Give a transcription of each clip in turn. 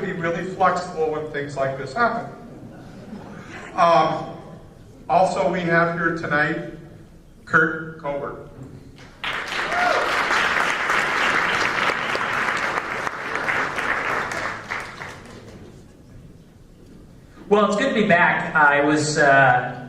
to be really flexible when things like this happen. Also, we have here tonight Kurt Colbert. Well, it's good to be back. I was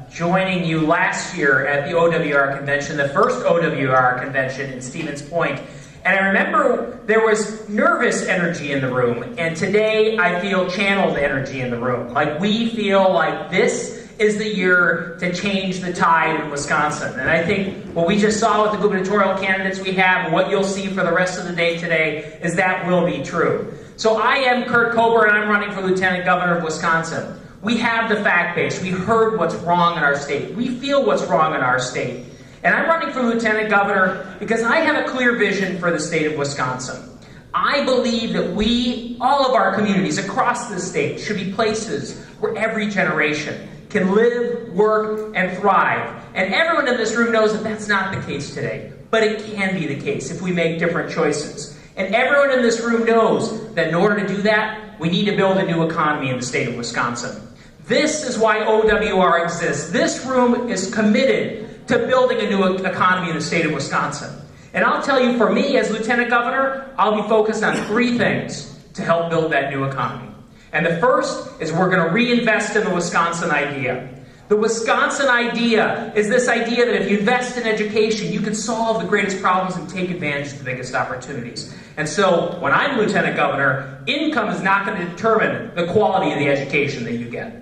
joining you last year at the OWR convention, the first OWR convention in Stevens Point. And I remember there was nervous energy in the room, and today I feel channeled energy in the room. Like we feel like this is the year to change the tide in Wisconsin. And I think what we just saw with the gubernatorial candidates we have, and what you'll see for the rest of the day today, is that will be true. So I am Kurt Colbert, and I'm running for Lieutenant Governor of Wisconsin. We have the fact base. We heard what's wrong in our state. We feel what's wrong in our state. And I'm running for Lieutenant Governor because I have a clear vision for the state of Wisconsin. I believe that we, all of our communities across the state, should be places where every generation can live, work, and thrive. And everyone in this room knows that that's not the case today. But it can be the case if we make different choices. And everyone in this room knows that in order to do that, we need to build a new economy in the state of Wisconsin. This is why OWR exists. This room is committed to building a new economy in the state of Wisconsin. And I'll tell you, for me as Lieutenant Governor, I'll be focused on 3 things to help build that new economy. And the first is we're going to reinvest in the Wisconsin idea. The Wisconsin idea is this idea that if you invest in education, you can solve the greatest problems and take advantage of the biggest opportunities. And so, when I'm Lieutenant Governor, income is not going to determine the quality of the education that you get.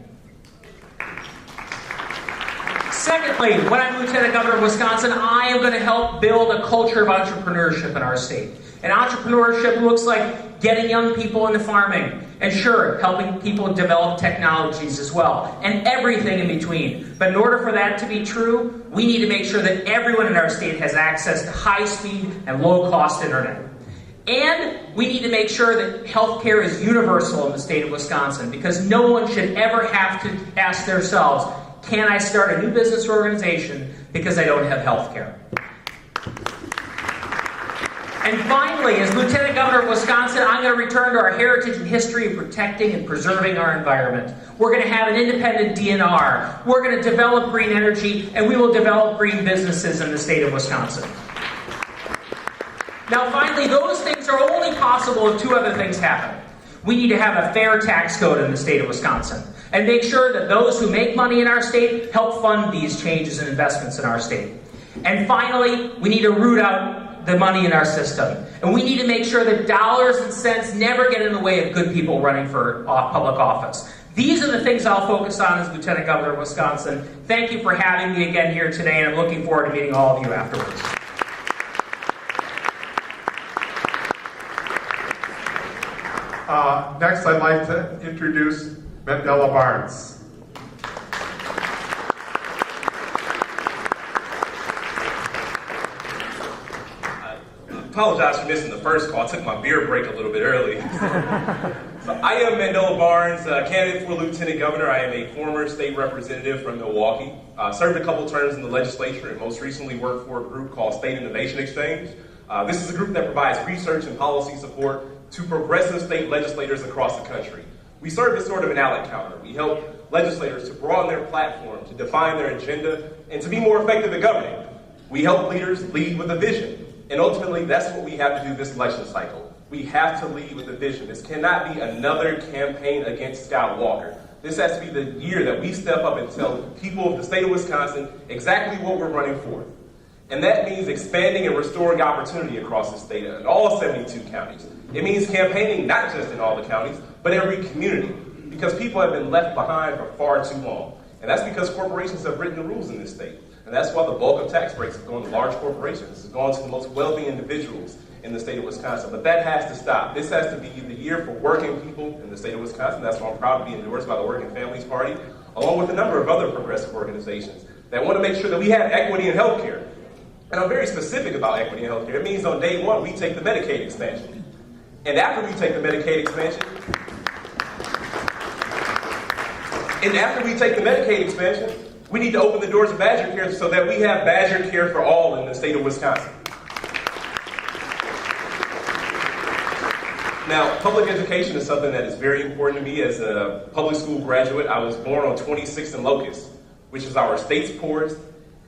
Secondly, when I'm Lieutenant Governor of Wisconsin, I am going to help build a culture of entrepreneurship in our state. And entrepreneurship looks like getting young people into farming, and sure, helping people develop technologies as well, and everything in between. But in order for that to be true, we need to make sure that everyone in our state has access to high-speed and low-cost internet. And we need to make sure that healthcare is universal in the state of Wisconsin, because no one should ever have to ask themselves, can I start a new business organization because I don't have health care? And finally, as Lieutenant Governor of Wisconsin, I'm going to return to our heritage and history of protecting and preserving our environment. We're going to have an independent DNR. We're going to develop green energy, and we will develop green businesses in the state of Wisconsin. Now finally, those things are only possible if 2 other things happen. We need to have a fair tax code in the state of Wisconsin, and make sure that those who make money in our state help fund these changes and investments in our state. And finally, we need to root out the money in our system. And we need to make sure that dollars and cents never get in the way of good people running for public office. These are the things I'll focus on as Lieutenant Governor of Wisconsin. Thank you for having me again here today, and I'm looking forward to meeting all of you afterwards. Next, I'd like to introduce Mandela Barnes. I apologize for missing the first call. I took my beer break a little bit early. So I am Mandela Barnes, candidate for Lieutenant Governor. I am a former state representative from Milwaukee. Served a couple terms in the legislature and most recently worked for a group called State Innovation Exchange. This is a group that provides research and policy support to progressive state legislators across the country. We serve as sort of an outlet counter. We help legislators to broaden their platform, to define their agenda, and to be more effective at governing. We help leaders lead with a vision. And ultimately, that's what we have to do this election cycle. We have to lead with a vision. This cannot be another campaign against Scott Walker. This has to be the year that we step up and tell people of the state of Wisconsin exactly what we're running for. And that means expanding and restoring opportunity across the state in all 72 counties. It means campaigning not just in all the counties, but every community, because people have been left behind for far too long. And that's because corporations have written the rules in this state. And that's why the bulk of tax breaks have gone to large corporations. It's gone to the most wealthy individuals in the state of Wisconsin. But that has to stop. This has to be the year for working people in the state of Wisconsin. That's why I'm proud to be endorsed by the Working Families Party, along with a number of other progressive organizations that want to make sure that we have equity in healthcare. And I'm very specific about equity in healthcare. It means on day 1, we take the Medicaid expansion. And after we take the Medicaid expansion, we need to open the doors of Badger Care so that we have Badger Care for all in the state of Wisconsin. Now, public education is something that is very important to me as a public school graduate. I was born on 26th and Locust, which is our state's poorest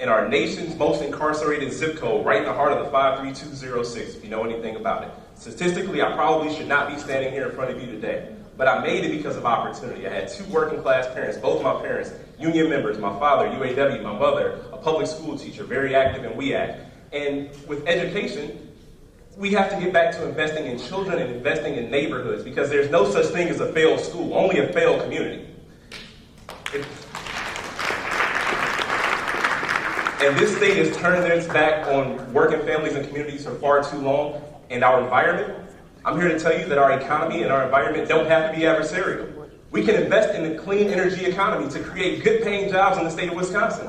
and our nation's most incarcerated zip code, right in the heart of the 53206, if you know anything about it. Statistically, I probably should not be standing here in front of you today, but I made it because of opportunity. I had two working class parents, both my parents, union members, my father, UAW, my mother, a public school teacher, very active in WEAC. And with education, we have to get back to investing in children and investing in neighborhoods, because there's no such thing as a failed school, only a failed community. And this state has turned its back on working families and communities for far too long. And our environment, I'm here to tell you that our economy and our environment don't have to be adversarial. We can invest in the clean energy economy to create good paying jobs in the state of Wisconsin.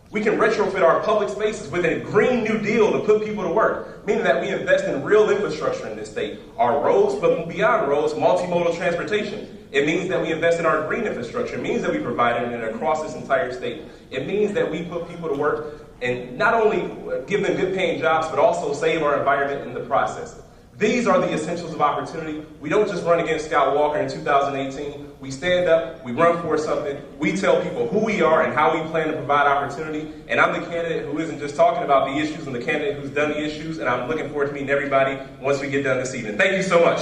We can retrofit our public spaces with a Green New Deal to put people to work, meaning that we invest in real infrastructure in this state. Our roads, but beyond roads, multimodal transportation. It means that we invest in our green infrastructure. It means that we provide it across this entire state. It means that we put people to work and not only give them good paying jobs, but also save our environment in the process. These are the essentials of opportunity. We don't just run against Scott Walker in 2018. We stand up, we run for something, we tell people who we are and how we plan to provide opportunity. And I'm the candidate who isn't just talking about the issues and the candidate who's done the issues, and I'm looking forward to meeting everybody once we get done this evening. Thank you so much.